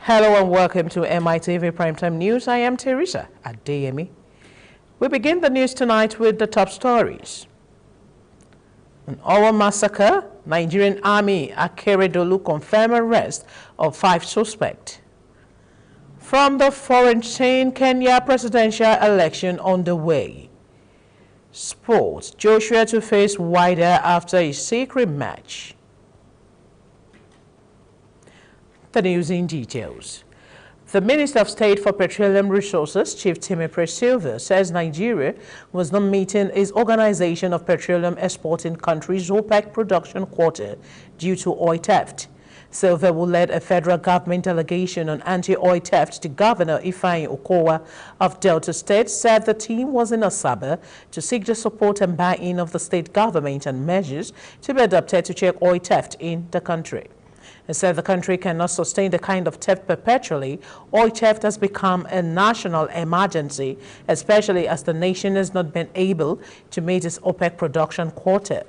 Hello and welcome to Mitv Primetime News. I am Teresa Adeyemi. We begin the news tonight with the top stories. An Owo massacre, Nigerian Army Akeredolu confirm arrest of 5 suspects. From the foreign scene, Kenya presidential election underway. Sports, Joshua to face Wider after a secret match. The news in details. The Minister of State for Petroleum Resources, Chief Timothy Silva, says Nigeria was not meeting its Organization of Petroleum Exporting Countries OPEC production quota due to oil theft. Silva, who led a federal government delegation on anti-oil theft to Governor Ifeanyi Okowa of Delta State, said the team was in Asaba to seek the support and buy-in of the state government and measures to be adopted to check oil theft in the country. He said the country cannot sustain the kind of theft perpetually. Oil theft has become a national emergency, especially as the nation has not been able to meet its OPEC production quota.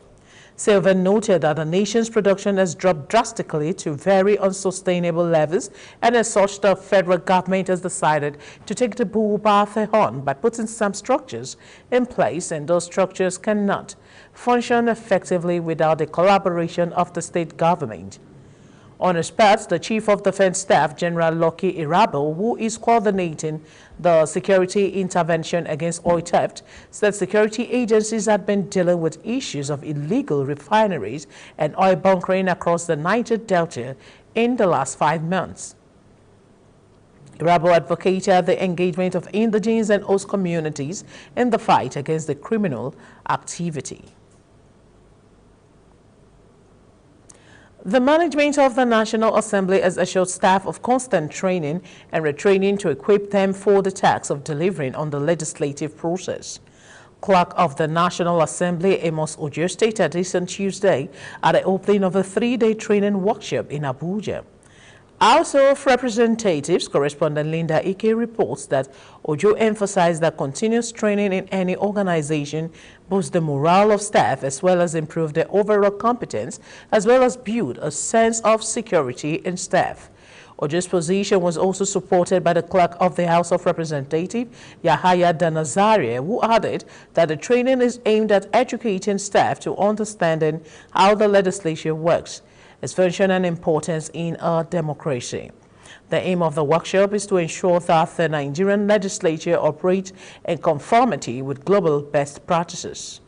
Silva noted that the nation's production has dropped drastically to very unsustainable levels, and as such, the federal government has decided to take the bull by the horn by putting some structures in place, and those structures cannot function effectively without the collaboration of the state government. On his part, the Chief of Defense Staff, General Lucky Irabo, who is coordinating the security intervention against oil theft, said security agencies had been dealing with issues of illegal refineries and oil bunkering across the Niger Delta in the last 5 months. Irabo advocated the engagement of indigenous and host communities in the fight against the criminal activity. The management of the National Assembly has assured staff of constant training and retraining to equip them for the task of delivering on the legislative process. Clerk of the National Assembly, Amos Ojo, stated this on Tuesday at the opening of a 3-day training workshop in Abuja. House of Representatives correspondent Linda Ike reports that Ojo emphasized that continuous training in any organization boosts the morale of staff as well as improve their overall competence, as well as build a sense of security in staff. Ojo's position was also supported by the Clerk of the House of Representatives, Yahaya Danazaria, who added that the training is aimed at educating staff to understanding how the legislature works, its function and importance in a democracy. The aim of the workshop is to ensure that the Nigerian legislature operates in conformity with global best practices.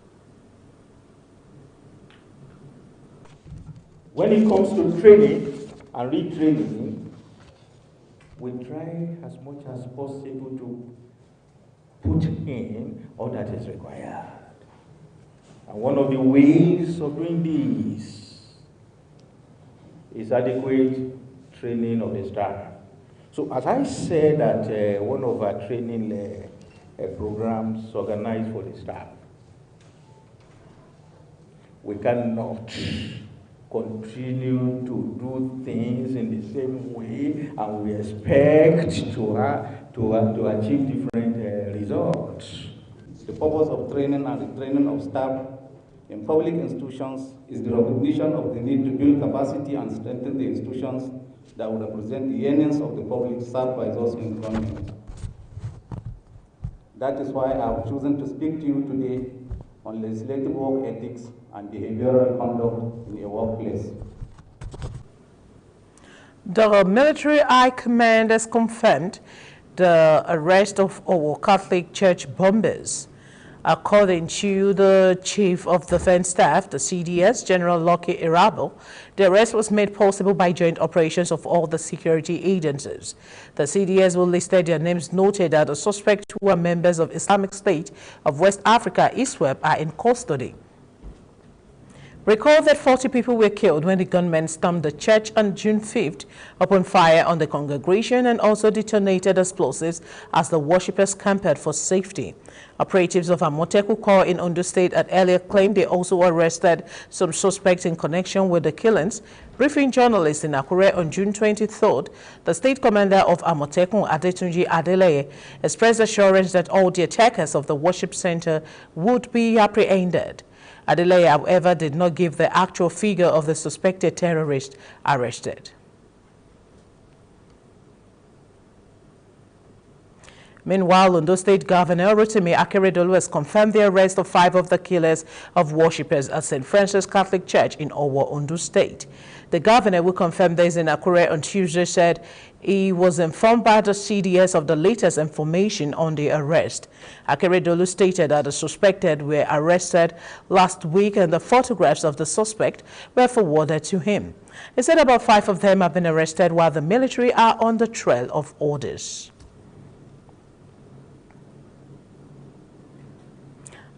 When it comes to training and retraining, we try as much as possible to put in all that is required. And one of the ways of doing this is adequate training of the staff. So as I said at one of our training programs organized for the staff, we cannot continue to do things in the same way and we expect to achieve different results. The purpose of training and retraining of staff in public institutions is the recognition of the need to build capacity and strengthen the institutions that will represent the yearnings of the public served by those in government. That is why I have chosen to speak to you today on legislative work ethics and behavioral conduct in a workplace. The Military High Command has confirmed the arrest of Owo Catholic Church bombers. According to the Chief of Defense Staff, the CDS, General Lucky Irabo, the arrest was made possible by joint operations of all the security agencies. The CDS, who listed their names, noted that the suspects who are members of Islamic State of West Africa, ISWAP, are in custody. Recall that 40 people were killed when the gunmen stormed the church on June 5th, opened fire on the congregation, and also detonated explosives as the worshippers camped for safety. Operatives of Amoteku Corps in Ondo State had earlier claimed they also arrested some suspects in connection with the killings. Briefing journalists in Akure on June 23rd, the state commander of Amoteku, Adetunji Adeleye, expressed assurance that all the attackers of the worship center would be apprehended. Adeleye, however, did not give the actual figure of the suspected terrorist arrested. Meanwhile, Ondo State Governor Rotimi Akeredolu has confirmed the arrest of 5 of the killers of worshippers at St. Francis Catholic Church in Owo, Ondo State. The governor, who confirmed this in Akure on Tuesday, said he was informed by the CDS of the latest information on the arrest. Akeredolu stated that the suspected were arrested last week and the photographs of the suspect were forwarded to him. He said about 5 of them have been arrested while the military are on the trail of others.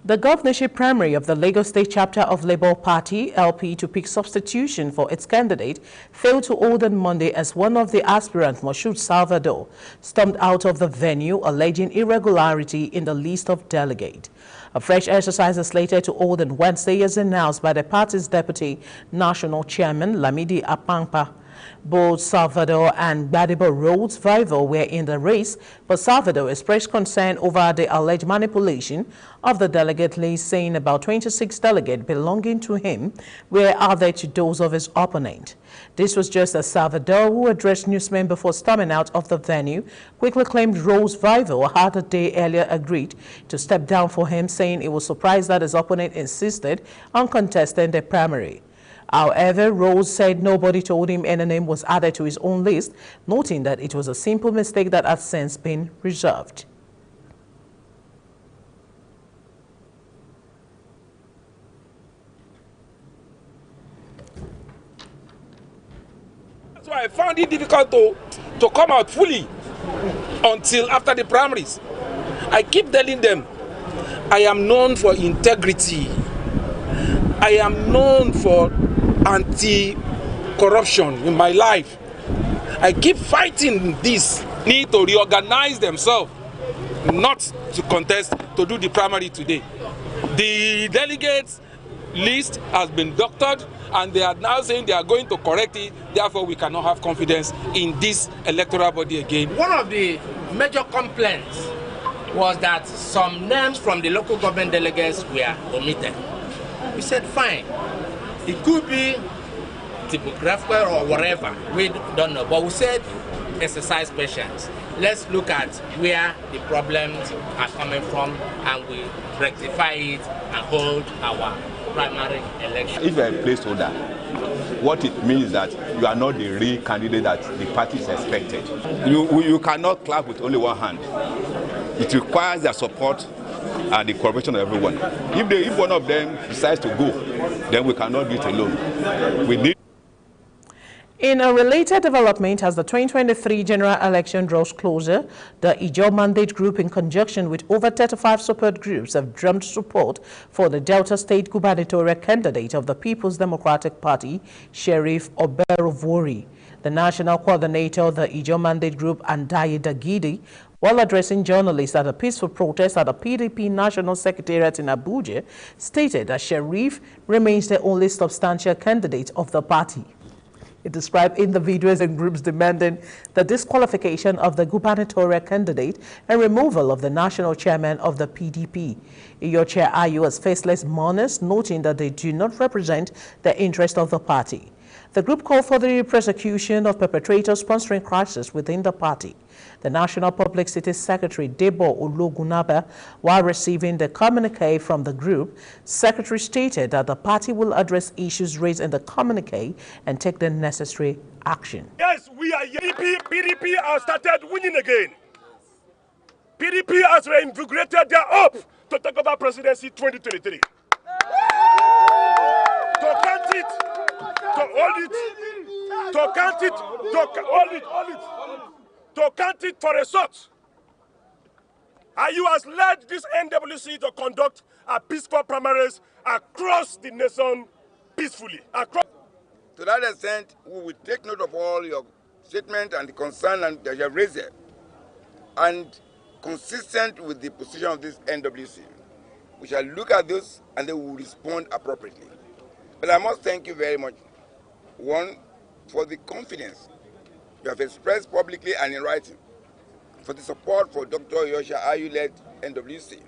The governorship primary of the Lagos State chapter of Labour Party, LP, to pick substitution for its candidate failed to hold on Monday as one of the aspirants, Moshood Salvador, stormed out of the venue alleging irregularity in the list of delegates. A fresh exercise is slated to hold on Wednesday as announced by the party's deputy national chairman, Lamidi Apampa. Both Salvador and Gbadebo Rhodes Vival were in the race, but Salvador expressed concern over the alleged manipulation of the delegate list, saying about 26 delegates belonging to him were added to those of his opponent. This was just as Salvador, who addressed newsmen before storming out of the venue, quickly claimed Rhodes Vival had a day earlier agreed to step down for him, saying he was surprised that his opponent insisted on contesting the primary. However, Rose said nobody told him any name was added to his own list, noting that it was a simple mistake that has since been resolved. That's why I found it difficult to come out fully until after the primaries. I keep telling them, I am known for integrity. I am known for anti-corruption in my life. I keep fighting this need to reorganize themselves, not to contest, to do the primary today. The delegates list has been doctored and they are now saying they are going to correct it. Therefore, we cannot have confidence in this electoral body again. One of the major complaints was that some names from the local government delegates were omitted. We said, fine. It could be typographical or whatever, we don't know. But we said, exercise patience. Let's look at where the problems are coming from and we rectify it and hold our primary election. If you are a placeholder, what it means is that you are not the real candidate that the party is expected. You cannot clap with only one hand. It requires their support and the cooperation of everyone. If one of them decides to go, then we cannot do it alone. We need. In a related development, as the 2023 general election draws closer, the Ijaw Mandate Group, in conjunction with over 35 support groups, have drummed support for the Delta State gubernatorial candidate of the People's Democratic Party, Sheriff Oberovori. The national coordinator of the Ijaw Mandate Group, Andaye Dagidi, while addressing journalists at a peaceful protest at the PDP National Secretariat in Abuja, stated that Sheriff remains the only substantial candidate of the party. It described individuals and groups demanding the disqualification of the gubernatorial candidate and removal of the national chairman of the PDP. Ijaw Chair Ayu as faceless mourners, noting that they do not represent the interest of the party. The group called for the prosecution of perpetrators sponsoring crisis within the party. The National Public Safety Secretary, Debo Ologunaba, while receiving the communique from the group, Secretary stated that the party will address issues raised in the communique and take the necessary action. Yes, we are PDP has started winning again. PDP has reinvigorated their hope to take over presidency 2023. To count it, to hold it, to count it, to hold it, to count it for a shot. Ayu has led this NWC to conduct a peaceful primaries across the nation peacefully. To that extent, we will take note of all your statements and the concern that you have raised here. And consistent with the position of this NWC, we shall look at this and they will respond appropriately. But I must thank you very much, one, for the confidence you have expressed publicly and in writing, for the support for Dr. Yosha Ayu-led NWC.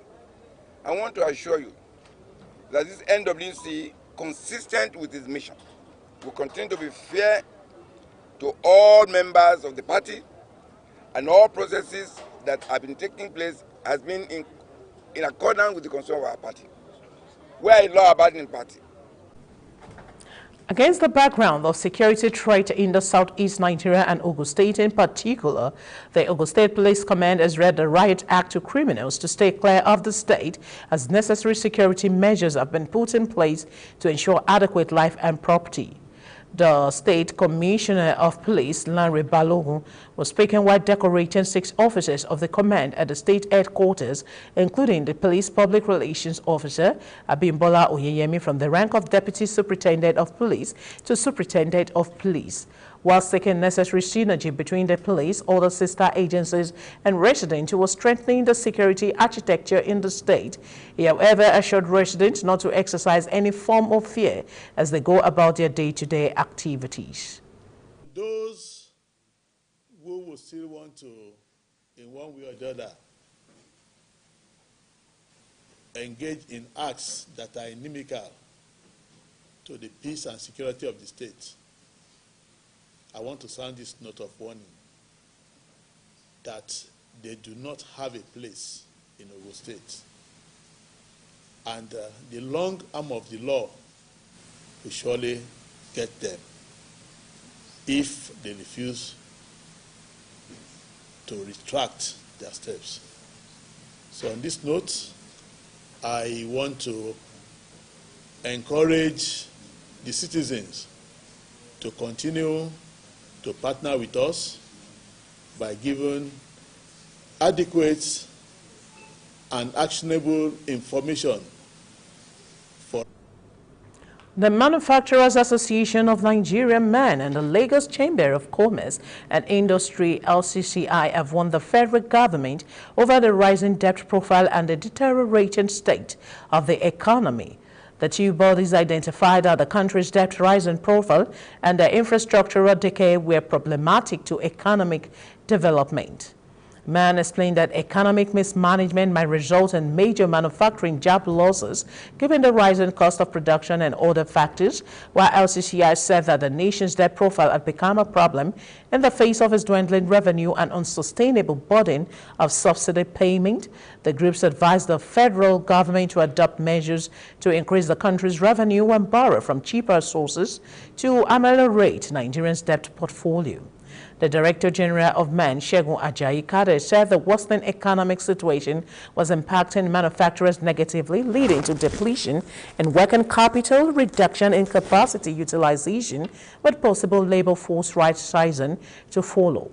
I want to assure you that this NWC, consistent with its mission, will continue to be fair to all members of the party and all processes that have been taking place has been in accordance with the constitution of our party. We are a law-abiding party. Against the background of security threat in the southeast Nigeria and Ogun State in particular, the Ogun State Police Command has read the riot act to criminals to stay clear of the state as necessary security measures have been put in place to ensure adequate life and property. The State Commissioner of Police, Lanre Balogun, was speaking while decorating 6 officers of the command at the state headquarters, including the Police Public Relations Officer, Abimbola Oyeyemi, from the rank of Deputy Superintendent of Police to Superintendent of Police, while seeking necessary synergy between the police, other sister agencies, and residents who were strengthening the security architecture in the state. He, however, assured residents not to exercise any form of fear as they go about their day-to-day activities. Those who will still want to, in one way or the other, engage in acts that are inimical to the peace and security of the state, I want to sound this note of warning that they do not have a place in Ogun State. And the long arm of the law will surely get them if they refuse to retract their steps. So on this note, I want to encourage the citizens to continue to partner with us by giving adequate and actionable information for. The Manufacturers Association of Nigeria MEN and the Lagos Chamber of Commerce and Industry LCCI have warned the federal government over the rising debt profile and the deteriorating state of the economy. The two bodies identified that the country's debt rising profile and the infrastructural decay were problematic to economic development. Man explained that economic mismanagement might result in major manufacturing job losses given the rising cost of production and other factors, while LCCI said that the nation's debt profile had become a problem in the face of its dwindling revenue and unsustainable burden of subsidy payment. The groups advised the federal government to adopt measures to increase the country's revenue and borrow from cheaper sources to ameliorate Nigerians' debt portfolio. The Director General of MEN, Segun Ajayi Kade, said the worsening economic situation was impacting manufacturers negatively, leading to depletion in working capital, reduction in capacity utilization, with possible labor force right-sizing to follow.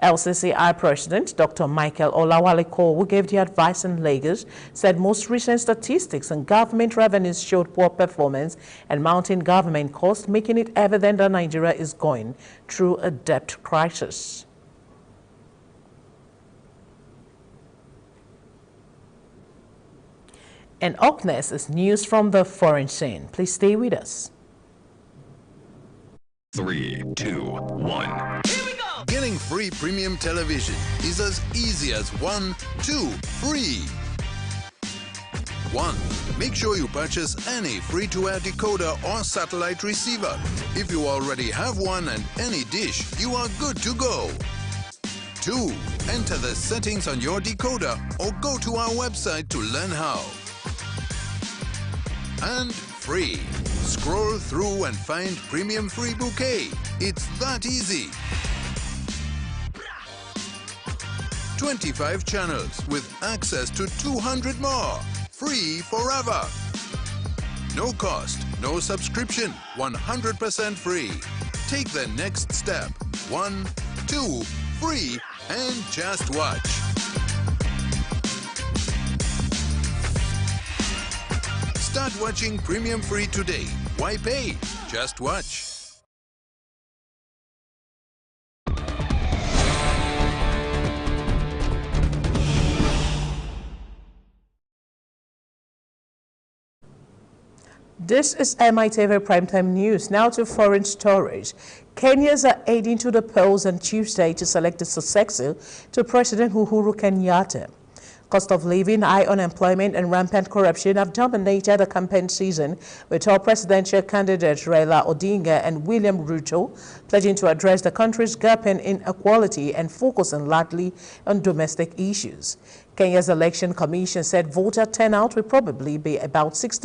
LCCI President Dr. Michael Olawale Cole, who gave the advice in Lagos, said most recent statistics and government revenues showed poor performance and mounting government costs, making it evident that Nigeria is going through a debt crisis. And up next is news from the foreign scene. Please stay with us. 3, 2, 1. Getting free premium television is as easy as 1, 2, free. 1. Make sure you purchase any free-to-air decoder or satellite receiver. If you already have one and any dish, you are good to go. 2. Enter the settings on your decoder or go to our website to learn how. And free. Scroll through and find Premium Free Bouquet. It's that easy. 25 channels with access to 200 more. Free forever. No cost, no subscription, 100% free. Take the next step. 1, 2, free, and just watch. Start watching Premium Free today. Why pay? Just watch. This is Mitv Primetime News. Now to foreign stories. Kenyans are heading to the polls on Tuesday to select a successor to President Uhuru Kenyatta. Cost of living, high unemployment, and rampant corruption have dominated the campaign season, with top presidential candidates Raila Odinga and William Ruto pledging to address the country's gaping inequality and focusing largely on domestic issues. Kenya's Election Commission said voter turnout will probably be about 60